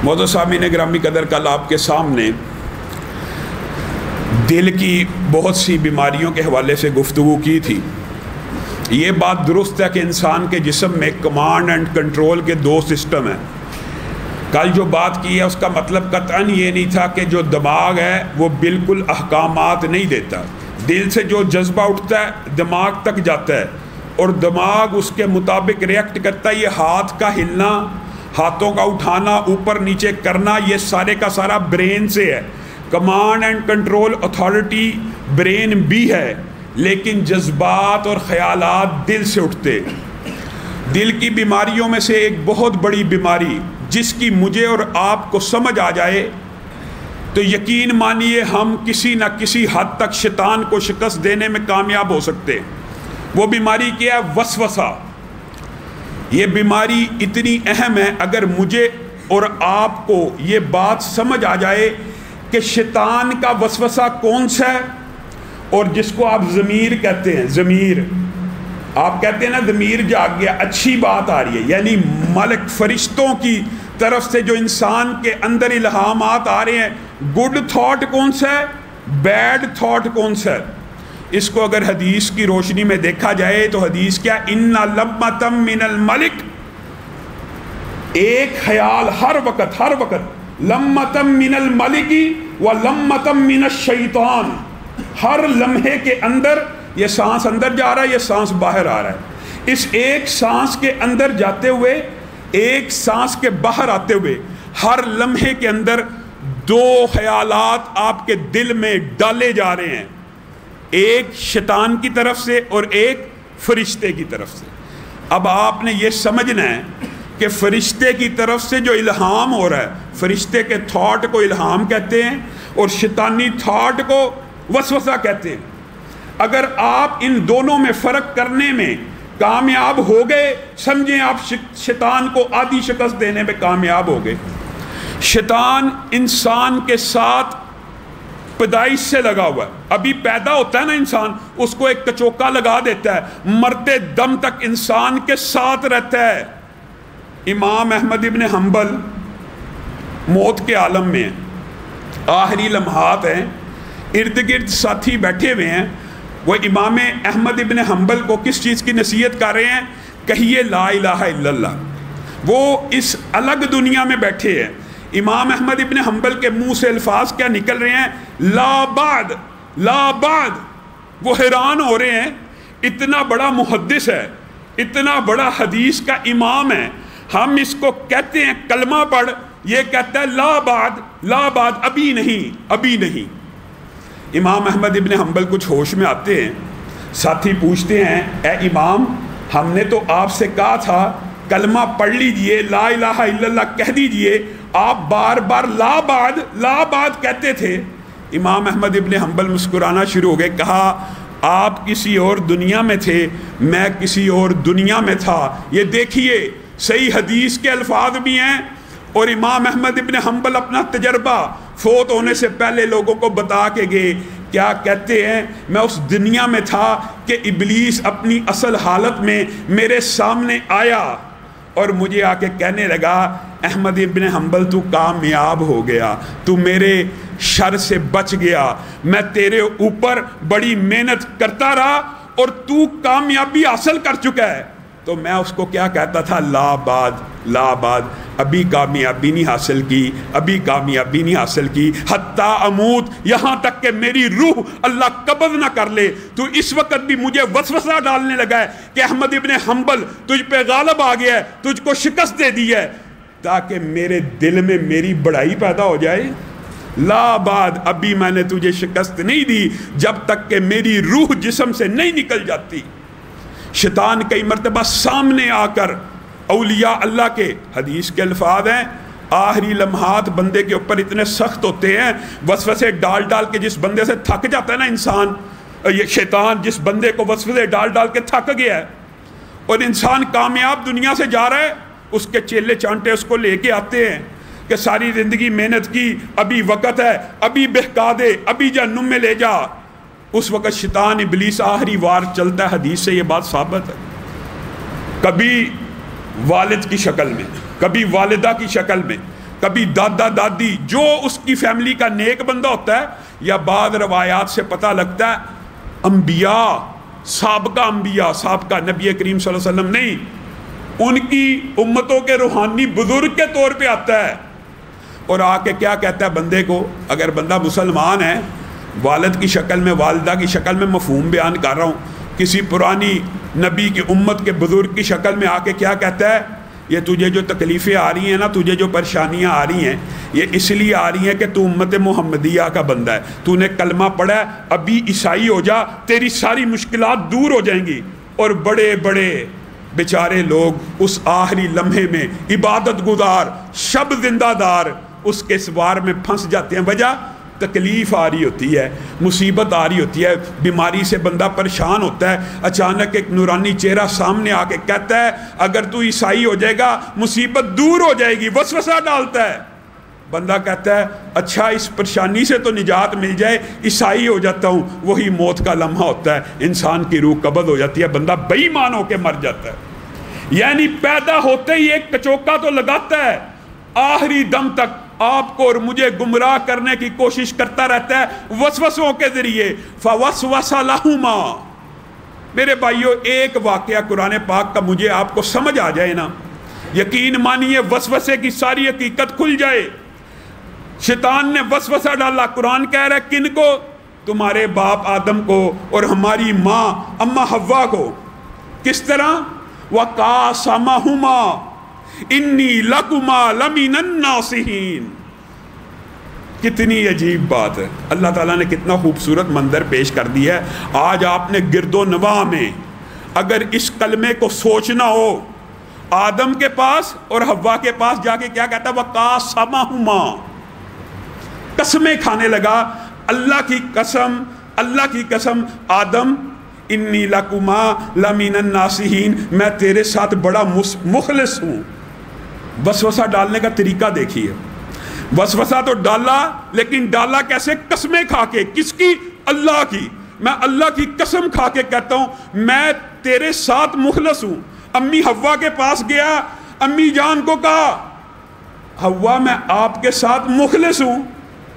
معزز سامعین گرامی قدر، کل آپ کے سامنے دل کی بہت سی بیماریوں کے حوالے سے گفتگو کی تھی۔ یہ بات درست ہے کہ انسان کے جسم میں کمانڈ اینڈ کنٹرول کے دو سسٹم ہیں۔ کل جو بات کی ہے اس کا مطلب قطعاً یہ نہیں تھا کہ جو دماغ ہے وہ بالکل احکامات نہیں دیتا۔ دل سے جو جذبہ اٹھتا ہے دماغ تک جاتا ہے اور دماغ اس کے مطابق ریئیکٹ کرتا ہے۔ یہ ہاتھ کا ہلنا، ہاتھوں کا اٹھانا، اوپر نیچے کرنا، یہ سارے کا سارا برین سے ہے۔ Command and control authority brain بھی ہے، لیکن جذبات اور خیالات دل سے اٹھتے۔ دل کی بیماریوں میں سے ایک بہت بڑی بیماری جس کی مجھے اور آپ کو سمجھ آ جائے تو یقین مانیے ہم کسی نہ کسی حد تک شیطان کو شکست دینے میں کامیاب ہو سکتے۔ وہ بیماری کیا ہے؟ وسوسہ۔ یہ بیماری اتنی اہم ہے، اگر مجھے اور آپ کو یہ بات سمجھ آ جائے کہ شیطان کا وسوسہ کون سا ہے، اور جس کو آپ ضمیر کہتے ہیں، ضمیر آپ کہتے ہیں نا ضمیر جاگ گیا، اچھی بات آ رہی ہے، یعنی ملک فرشتوں کی طرف سے جو انسان کے اندر الہامات آ رہے ہیں، گڈ تھاٹ کون سا ہے، بیڈ تھاٹ کون سا ہے۔ اس کو اگر حدیث کی روشنی میں دیکھا جائے تو حدیث کیا؟ ان لمۃ من الملک، ایک خیال ہر وقت لمۃ من الملک و لمۃ من الشیطان، ہر لمحے کے اندر یہ سانس اندر جا رہا ہے، یہ سانس باہر آ رہا ہے۔ اس ایک سانس کے اندر جاتے ہوئے، ایک سانس کے باہر آتے ہوئے، ہر لمحے کے اندر دو خیالات آپ کے دل میں ڈالے جا رہے ہیں، ایک شیطان کی طرف سے اور ایک فرشتے کی طرف سے۔ اب آپ نے یہ سمجھنا ہے کہ فرشتے کی طرف سے جو الہام ہو رہا ہے، فرشتے کے تھاٹ کو الہام کہتے ہیں اور شیطانی تھاٹ کو وسوسہ کہتے ہیں۔ اگر آپ ان دونوں میں فرق کرنے میں کامیاب ہو گئے، سمجھیں آپ شیطان کو آدھی شکست دینے میں کامیاب ہو گئے۔ شیطان انسان کے ساتھ پیدائش سے لگا ہوا ہے، ابھی پیدا ہوتا ہے نا انسان، اس کو ایک کچوکا لگا دیتا ہے، مرتے دم تک انسان کے ساتھ رہتا ہے۔ امام احمد ابن حنبل موت کے عالم میں ہیں، آخری لمحات ہیں، ارد گرد ساتھی بیٹھے ہوئے ہیں۔ وہ امام احمد ابن حنبل کو کس چیز کی نصیحت کر رہے ہیں؟ کہیے لا الہ الا اللہ۔ وہ اس الگ دنیا میں بیٹھے ہیں۔ امام احمد ابن حنبل کے منہ سے الفاظ کیا نکل رہے ہیں؟ لا بعد، لا بعد۔ وہ حیران ہو رہے ہیں، اتنا بڑا محدث ہے، اتنا بڑا حدیث کا امام ہے، ہم اس کو کہتے ہیں کلمہ پڑھ، یہ کہتا ہے لا بعد، لا بعد، ابھی نہیں، ابھی نہیں۔ امام احمد ابن حنبل کچھ ہوش میں آتے ہیں، ساتھی پوچھتے ہیں اے امام، ہم نے تو آپ سے کہا تھا کلمہ پڑھ لیجئے، لا الہ الا اللہ کہہ دیجئے، آپ بار بار لا بعد، لا بعد کہتے تھے۔ امام احمد ابن حنبل مسکرانا شروع ہو گئے، کہا آپ کسی اور دنیا میں تھے، میں کسی اور دنیا میں تھا۔ یہ دیکھیے صحیح حدیث کے الفاظ بھی ہیں، اور امام احمد ابن حنبل اپنا تجربہ فوت ہونے سے پہلے لوگوں کو بتا کے گئے۔ کیا کہتے ہیں؟ میں اس دنیا میں تھا کہ ابلیس اپنی اصل حالت میں میرے سامنے آیا اور مجھے آ کے کہنے لگا احمد ابن حنبل تو کامیاب ہو گیا، تو میرے شر سے بچ گیا، میں تیرے اوپر بڑی محنت کرتا رہا اور تو کامیابی حاصل کر چکا ہے۔ تو میں اس کو کیا کہتا تھا؟ لا بعد، لا بعد، ابھی کامیابی نہیں حاصل کی، ابھی کامیابی نہیں حاصل کی، حتیٰ اموت، یہاں تک کہ میری روح اللہ قبض نہ کر لے۔ تو اس وقت بھی مجھے وسوسہ ڈالنے لگا ہے کہ احمد ابن حنبل تجھ پہ غالب آ گیا ہے، تجھ کو شکست دے دی ہے، تاکہ میرے دل میں میری بڑائی پیدا ہو جائے۔ لا بعد، ابھی میں نے تجھے شکست نہیں دی جب تک کہ میری روح جسم سے نہیں نکل جاتی۔ شیطان کئی مرتبہ سامنے آ کر اولیاء اللہ کے، حدیث کے الفاظ ہیں، آخری لمحات بندے کے اوپر اتنے سخت ہوتے ہیں، وسوسے ڈال ڈال کے جس بندے سے تھک جاتا ہے نا انسان، یہ شیطان جس بندے کو وسوسے ڈال ڈال کے تھک گیا ہے اور انسان کامیاب دنیا سے جا رہا ہے، اس کے چیلے چانٹے اس کو لے کے آتے ہیں کہ ساری زندگی محنت کی، ابھی وقت ہے، ابھی بہکا دے، ابھی جہنم میں لے جا۔ اس وقت شیطان ابلیس آخری وار چلتا ہے، حدیث سے یہ بات ثابت ہے، کبھی والد کی شکل میں، کبھی والدہ کی شکل میں، کبھی دادا دادی جو اس کی فیملی کا نیک بندہ ہوتا ہے، یا بعض روایات سے پتہ لگتا ہے انبیاء، سابقہ نبی کریم صلی اللہ علیہ وسلم نہیں، ان کی امتوں کے روحانی بزرگ کے طور پہ آتا ہے اور آ کے کیا کہتا ہے بندے کو، اگر بندہ مسلمان ہے، والد کی شکل میں، والدہ کی شکل میں، مفہوم بیان کر رہا ہوں، کسی پرانی نبی کی امت کے بزرگ کی شکل میں آ کے کیا کہتا ہے، یہ تجھے جو تکلیفیں آ رہی ہیں نا، تجھے جو پریشانیاں آ رہی ہیں، یہ اس لیے آ رہی ہیں کہ تو امت محمدیہ کا بندہ ہے، تو نے کلمہ پڑھا ہے، ابھی عیسائی ہو جا، تیری ساری مشکلات دور ہو جائیں گی۔ اور بڑے بڑے بیچارے لوگ اس آخری لمحے میں عبادت گزار، شب زندہ دار، اس کے سوار میں پھنس جاتے ہیں۔ وجہ تکلیف آ رہی ہوتی ہے، مصیبت آ رہی ہوتی ہے، بیماری سے بندہ پریشان ہوتا ہے، اچانک ایک نورانی چہرہ سامنے آ کے کہتا ہے اگر تو عیسائی ہو جائے گا مصیبت دور ہو جائے گی، وسوسہ ڈالتا ہے، بندہ کہتا ہے اچھا اس پریشانی سے تو نجات مل جائے، عیسائی ہو جاتا ہوں، وہی موت کا لمحہ ہوتا ہے، انسان کی روح قبض ہو جاتی ہے، بندہ بے ایمان ہو کے مر جاتا ہے۔ یعنی پیدا ہوتے ہی ایک کچوکا تو لگاتا ہے، آخری دم تک آپ کو اور مجھے گمراہ کرنے کی کوشش کرتا رہتا ہے وسوسوں کے ذریعے۔ فوسوس لہما، میرے بھائیو ایک واقعہ قرآن پاک کا مجھے آپ کو سمجھ آ جائے نا، یقین مانیے وسوسے کی ساری حقیقت کھل جائے۔ شیطان نے وسوسہ ڈالا، قرآن کہہ رہا ہے کن کو؟ تمہارے باپ آدم کو اور ہماری ماں اماں حوا کو۔ کس طرح؟ وَقَاسَمَهُمَا انی لکما لمن الناصحین۔ کتنی عجیب بات ہے، اللہ تعالیٰ نے کتنا خوبصورت منظر پیش کر دیا ہے۔ آج آپ نے گرد و نواح میں اگر اس کلمے کو سوچنا ہو، آدم کے پاس اور حوا کے پاس جا کے کیا کہتا ہے؟ وَقَاسَمَهُمَا، قسمیں کھانے لگا، اللہ کی قسم، اللہ کی قسم آدم انی لکما لمن الناصحین، میں تیرے ساتھ بڑا مخلص ہوں۔ وسوسہ ڈالنے کا طریقہ دیکھیے، وسوسہ تو ڈالا لیکن ڈالا کیسے؟ قسمیں کھا کے۔ کس کی؟ اللہ کی۔ میں اللہ کی قسم کھا کے کہتا ہوں میں تیرے ساتھ مخلص ہوں۔ امی حوا کے پاس گیا، امی جان کو کہا حوا میں آپ کے ساتھ مخلص ہوں۔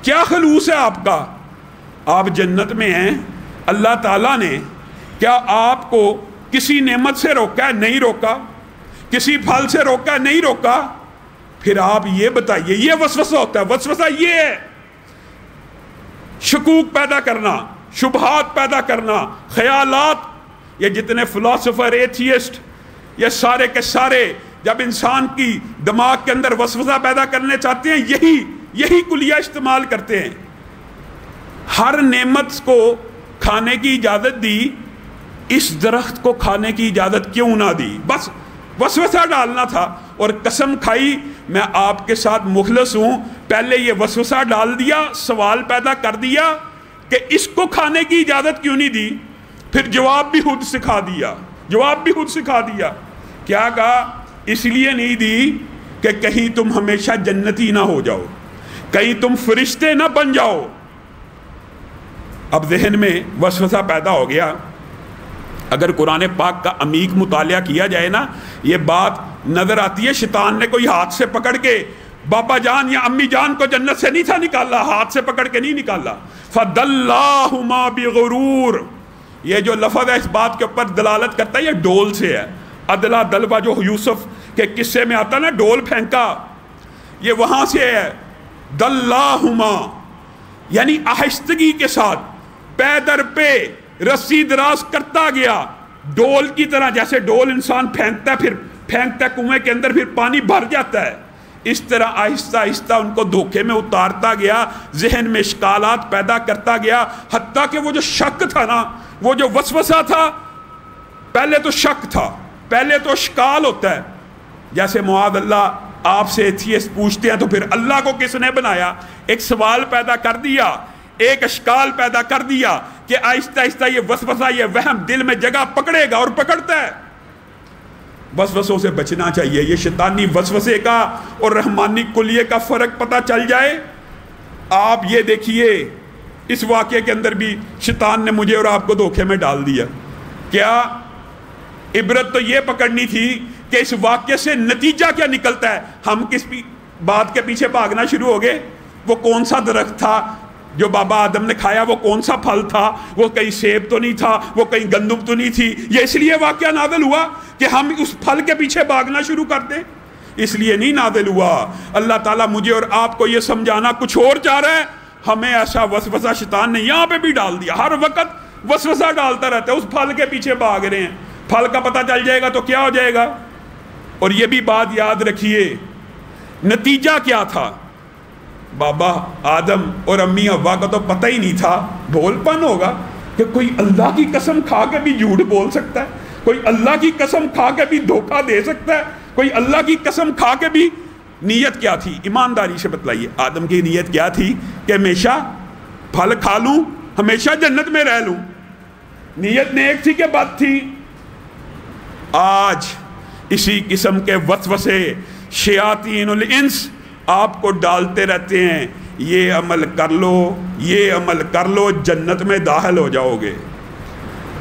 کیا خلوص ہے آپ کا؟ آپ جنت میں ہیں، اللہ تعالیٰ نے کیا آپ کو کسی نعمت سے روکا ہے؟ نہیں روکا۔ کسی پھل سے روکا ہے؟ نہیں روکا۔ پھر آپ یہ بتائیے، یہ وسوسہ ہوتا ہے۔ وسوسہ یہ ہے شکوک پیدا کرنا، شبہات پیدا کرنا، خیالات۔ یہ جتنے فلاسفر، ایتھیسٹ، یہ سارے کے سارے جب انسان کی دماغ کے اندر وسوسہ پیدا کرنے چاہتے ہیں یہی کلیہ استعمال کرتے ہیں۔ ہر نعمت کو کھانے کی اجازت دی، اس درخت کو کھانے کی اجازت کیوں نہ دی؟ بس وسوسہ ڈالنا تھا، اور قسم کھائی میں آپ کے ساتھ مخلص ہوں۔ پہلے یہ وسوسہ ڈال دیا، سوال پیدا کر دیا کہ اس کو کھانے کی اجازت کیوں نہیں دی، پھر جواب بھی خود سکھا دیا۔ کیا کہا؟ اس لیے نہیں دی کہ کہیں تم ہمیشہ جنتی نہ ہو جاؤ، کہیں تم فرشتے نہ بن جاؤ۔ اب ذہن میں وسوسہ پیدا ہو گیا۔ اگر قرآن پاک کا عمیق مطالعہ کیا جائے نا، یہ بات نظر آتی ہے شیطان نے کوئی ہاتھ سے پکڑ کے بابا جان یا امی جان کو جنت سے نہیں تھا نکالا، ہاتھ سے پکڑ کے نہیں نکالا۔ فَدَلَّاهُمَا بِغُرُورٍ، یہ جو لفظ ہے اس بات کے اوپر دلالت کرتا ہے، یہ ڈول سے ہے۔ ادلا دلوا جو یوسف کے قصے میں آتا نا، ڈول پھینکا، یہ وہاں سے ہے۔ دَلَّاهُمَا یعنی آہستگی کے ساتھ پے در پہ رسی دراز کرتا گیا، ڈول کی طرح۔ جیسے ڈول انسان پھینکتا ہے، پھر پھینکتا ہے کنویں کے اندر، پھر پانی بھر جاتا ہے، اس طرح آہستہ آہستہ ان کو دھوکے میں اتارتا گیا، ذہن میں اشکالات پیدا کرتا گیا، حتیٰ کہ وہ جو شک تھا نا، وہ جو وسوسہ تھا، پہلے تو شک تھا، پہلے تو اشکال ہوتا ہے۔ جیسے معاذ اللہ آپ سے ایتھیسٹ پوچھتے ہیں تو پھر اللہ کو کس نے بنایا؟ ایک سوال پیدا کر دیا، ایک اشکال پیدا کر دیا کہ آہستہ آہستہ یہ وسوسہ، یہ وہم دل میں جگہ پکڑے گا، اور پکڑتا ہے۔ وسوسوں سے بچنا چاہیے۔ یہ شیطانی وسوسے کا اور رحمانی کلیے کا فرق پتہ چل جائے۔ آپ یہ دیکھیے اس واقعے کے اندر بھی شیطان نے مجھے اور آپ کو دھوکے میں ڈال دیا۔ کیا عبرت تو یہ پکڑنی تھی کہ اس واقعے سے نتیجہ کیا نکلتا ہے، ہم بات کے پیچھے بھاگنا شروع ہو گئے. وہ کون سا درخت تھا جو بابا آدم نے کھایا؟ وہ کون سا پھل تھا؟ وہ کہیں سیب تو نہیں تھا، وہ کہیں گندم تو نہیں تھی. یہ اس لیے واقعہ نازل ہوا کہ ہم اس پھل کے پیچھے بھاگنا شروع کر دیں؟ اس لیے نہیں نازل ہوا. اللہ تعالیٰ مجھے اور آپ کو یہ سمجھانا کچھ اور چاہ رہا ہے. ہمیں ایسا وسوسہ شیطان نے یہاں پہ بھی ڈال دیا. ہر وقت وسوسہ ڈالتا رہتا ہے. اس پھل کے پیچھے بھاگ رہے ہیں. پھل کا پتہ چل جائے گا تو کیا ہو جائے گا؟ اور یہ بھی بات یاد رکھیے، نتیجہ کیا تھا؟ بابا آدم اور امی حوا کا تو پتہ ہی نہیں تھا. بھول پن ہوگا کہ کوئی اللہ کی قسم کھا کے بھی جھوٹ بول سکتا ہے، کوئی اللہ کی قسم کھا کے بھی دھوکہ دے سکتا ہے، کوئی اللہ کی قسم کھا کے بھی. نیت کیا تھی؟ ایمانداری سے بتلائیے. آدم کی نیت کیا تھی؟ کہ ہمیشہ پھل کھا لوں، ہمیشہ جنت میں رہ لوں. نیت نیک تھی کہ بد تھی؟ آج اسی قسم کے وسوسے شیاطین الانس آپ کو ڈالتے رہتے ہیں. یہ عمل کر لو، یہ عمل کر لو، جنت میں داخل ہو جاؤ گے.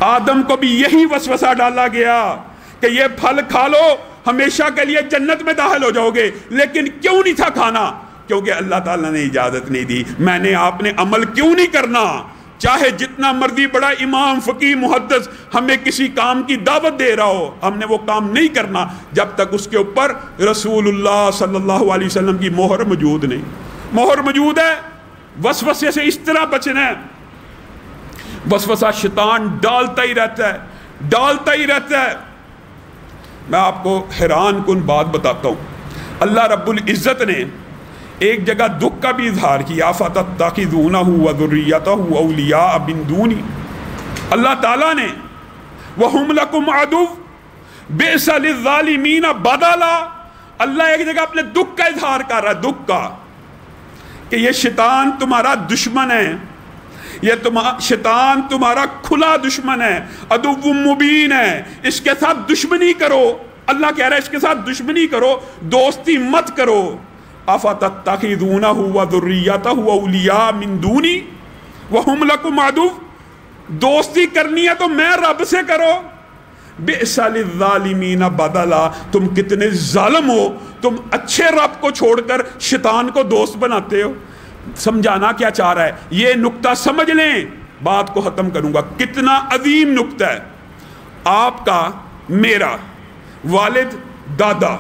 آدم کو بھی یہی وسوسہ ڈالا گیا کہ یہ پھل کھا لو، ہمیشہ کے لیے جنت میں داخل ہو جاؤ گے. لیکن کیوں نہیں تھا کھانا؟ کیونکہ اللہ تعالیٰ نے اجازت نہیں دی. میں نے آپ نے عمل کیوں نہیں کرنا؟ چاہے جتنا مرضی بڑا امام فقیہ محدث ہمیں کسی کام کی دعوت دے رہا ہو، ہم نے وہ کام نہیں کرنا جب تک اس کے اوپر رسول اللہ صلی اللہ علیہ وسلم کی مہر موجود نہیں. مہر موجود ہے. وسوسے سے اس طرح بچنا ہے. وسوسہ شیطان ڈالتا ہی رہتا ہے، ڈالتا ہی رہتا ہے. میں آپ کو حیران کن بات بتاتا ہوں. اللہ رب العزت نے ایک جگہ دکھ کا بھی اظہار کیا. فَتَتَّخِذُونَهُ وَذُرِّيَّتَهُ أَوْلِيَاءَ مِن دُونِي. اللہ تعالیٰ نے وَهُمْ لَكُمْ عَدُوٌّ بِئْسَ لِلظَّالِمِينَ بَدَلًا. اللہ ایک جگہ اپنے دکھ کا اظہار کر رہا ہے، دکھ کا، کہ یہ شیطان تمہارا دشمن ہے. یہ شیطان تمہارا کھلا دشمن ہے، عدو مبین ہے. اس کے ساتھ دشمنی کرو. اللہ کہہ رہا ہے اس کے ساتھ دشمنی کرو، دوستی مت کرو. أَفَتَتَّخِذُونَهُ وَذُرِّيَّتَهُ أَوْلِيَاءَ مِن دُونِي وَهُمْ لَكُمْ عَدُوٌّ. دوستی کرنی ہے تو میں رب سے کرو. بِئْسَ لِلظَّالِمِينَ بَدَلًا. تم کتنے ظالم ہو، تم اچھے رب کو چھوڑ کر شیطان کو دوست بناتے ہو. سمجھانا کیا چاہ رہا ہے؟ یہ نقطہ سمجھ لیں، بات کو ختم کروں گا. کتنا عظیم نقطہ ہے. آپ کا، میرا والد، دادا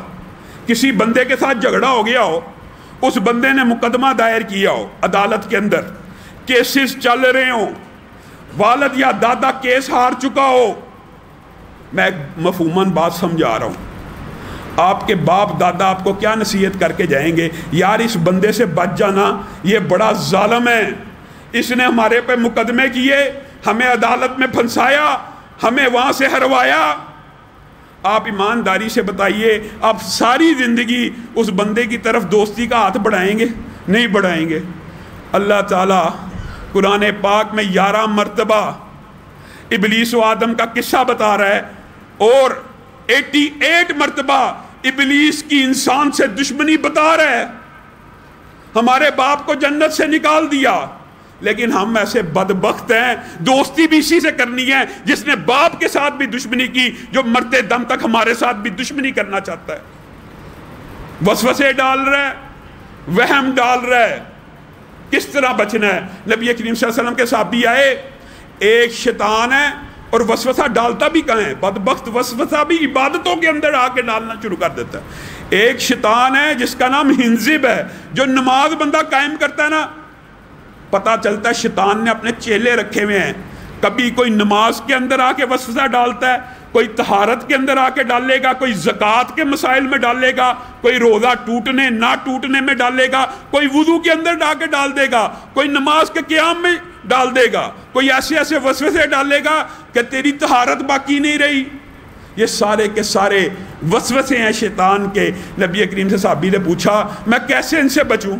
کسی بندے کے ساتھ جھگڑا ہو گیا ہو، اس بندے نے مقدمہ دائر کیا ہو عدالت کے اندر، کیسز چل رہے ہوں، والد یا دادا کیس ہار چکا ہو. میں ایک مفہوماً بات سمجھا رہا ہوں. آپ کے باپ دادا آپ کو کیا نصیحت کر کے جائیں گے؟ یار اس بندے سے بچ جانا، یہ بڑا ظالم ہے، اس نے ہمارے پہ مقدمے کیے، ہمیں عدالت میں پھنسایا، ہمیں وہاں سے ہروایا. آپ ایمانداری سے بتائیے، آپ ساری زندگی اس بندے کی طرف دوستی کا ہاتھ بڑھائیں گے؟ نہیں بڑھائیں گے. اللہ تعالیٰ قرآن پاک میں 11 مرتبہ ابلیس و آدم کا قصہ بتا رہا ہے، اور 88 مرتبہ ابلیس کی انسان سے دشمنی بتا رہا ہے. ہمارے باپ کو جنت سے نکال دیا، لیکن ہم ایسے بدبخت ہیں، دوستی بھی اسی سے کرنی ہے جس نے باپ کے ساتھ بھی دشمنی کی، جو مرتے دم تک ہمارے ساتھ بھی دشمنی کرنا چاہتا ہے. وسوسے ڈال رہا ہے، وہم ڈال رہا ہے. کس طرح بچنا ہے؟ نبی کریم صلی اللہ علیہ وسلم کے صحابی آئے، ایک شیطان ہے اور وسوسہ ڈالتا بھی کہاں ہے؟ بدبخت وسوسہ بھی عبادتوں کے اندر آ کے ڈالنا شروع کر دیتا ہے. ایک شیطان ہے جس کا نام ہنزب ہے، جو نماز بندہ قائم کرتا ہے نا، پتہ چلتا ہے شیطان نے اپنے چیلے رکھے ہوئے ہیں. کبھی کوئی نماز کے اندر آ کے وسوسہ ڈالتا ہے، کوئی طہارت کے اندر آ کے ڈالے گا، کوئی زکوٰۃ کے مسائل میں ڈالے گا، کوئی روزہ ٹوٹنے نہ ٹوٹنے میں ڈالے گا، کوئی وضو کے اندر ڈال کے ڈال دے گا، کوئی نماز کے قیام میں ڈال دے گا، کوئی ایسے ایسے وسوسے ڈالے گا کہ تیری طہارت باقی نہیں رہی. یہ سارے کے سارے وسوسے ہیں شیطان کے. نبی کریم سے صحابی نے پوچھا میں کیسے ان سے بچوں؟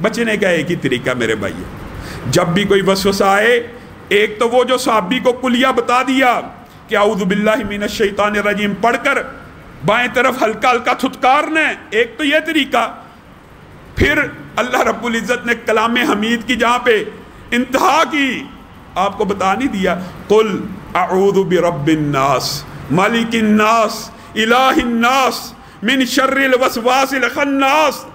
بچنے کا ایک ہی طریقہ میرے بھائی، جب بھی کوئی وسوسہ آئے، ایک تو وہ جو صحابی کو کلیہ بتا دیا کہ اعوذ باللہ من الشیطان الرجیم پڑھ کر بائیں طرف ہلکا ہلکا تھتکارنا ہے، ایک تو یہ طریقہ. پھر اللہ رب العزت نے کلام حمید کی جہاں پہ انتہا کی، آپ کو بتا نہیں دیا، قل اعوذ برب الناس ملک الناس الہ الناس من شر الوسواس الخناس.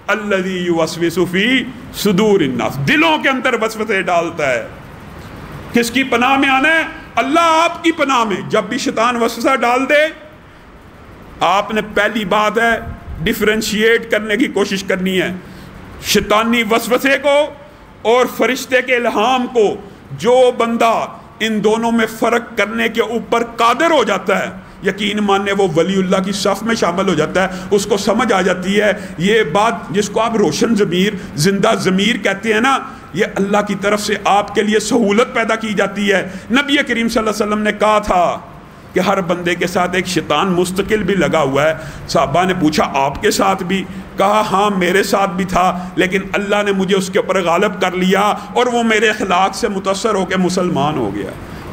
الذی یوسوس فی صدور الناس، دلوں کے اندر وسوسے ڈالتا ہے۔ کس کی پناہ میں آنا ہے؟ اللہ آپ کی پناہ میں۔ جب بھی شیطان وسوسہ ڈال دے، آپ نے پہلی بات ہے ڈیفرینشیٹ کرنے کی کوشش کرنی ہے شیطانی وسوسے کو اور فرشتے کے الہام کو۔ جو بندہ ان دونوں میں فرق کرنے کے اوپر قادر ہو جاتا ہے، یقین ماننے وہ ولی اللہ کی صف میں شامل ہو جاتا ہے۔ اس کو سمجھ آ جاتی ہے یہ بات جس کو آپ روشن ضمیر، زندہ ضمیر کہتے ہیں نا، یہ اللہ کی طرف سے آپ کے لیے سہولت پیدا کی جاتی ہے۔ نبی کریم صلی اللہ علیہ وسلم نے کہا تھا کہ ہر بندے کے ساتھ ایک شیطان مستقل بھی لگا ہوا ہے۔ صحابہ نے پوچھا آپ کے ساتھ بھی؟ کہا ہاں میرے ساتھ بھی تھا، لیکن اللہ نے مجھے اس کے اوپر غالب کر لیا اور وہ میرے اخلاق سے متاثر ہو کے مسلمان ہو گیا۔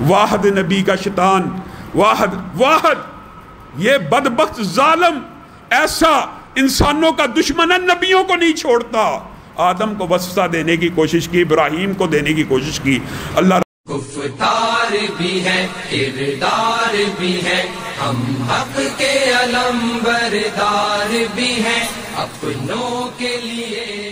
واحد نبی کا شیطان، واحد یہ بدبخت ظالم ایسا انسانوں کا دشمن ہے، نبیوں کو نہیں چھوڑتا۔ آدم کو وسوسہ دینے کی کوشش کی، ابراہیم کو دینے کی کوشش کی۔ اللہ گفتار بھی ہے، کردار بھی ہے، ہم حق کے علم بردار بھی ہیں، اپنوں کے لیے